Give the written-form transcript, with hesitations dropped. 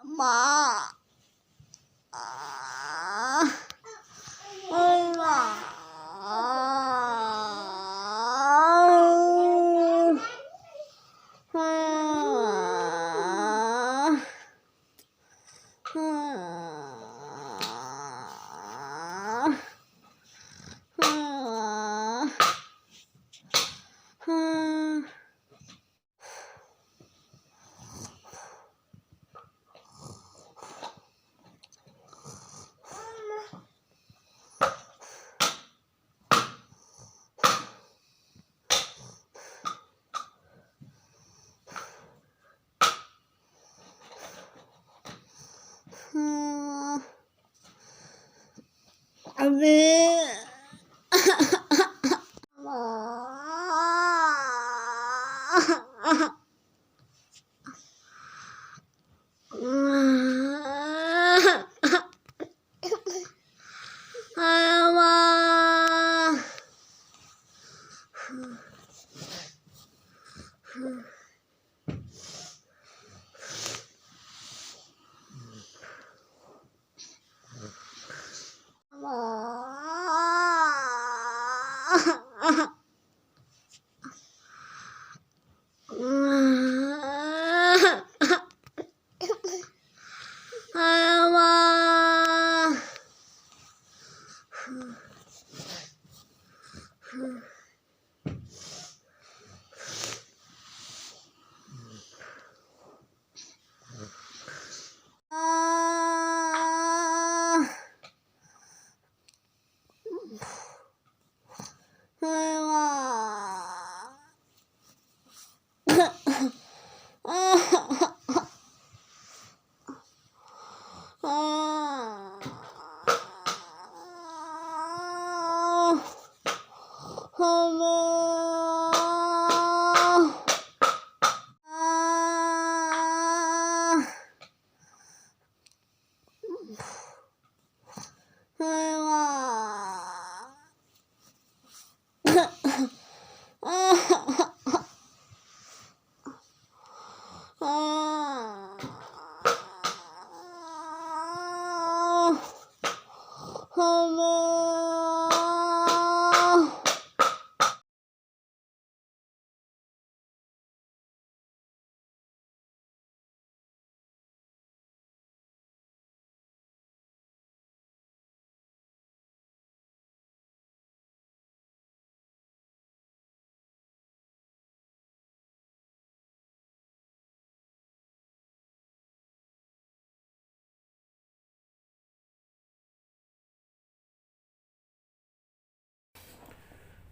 Ma.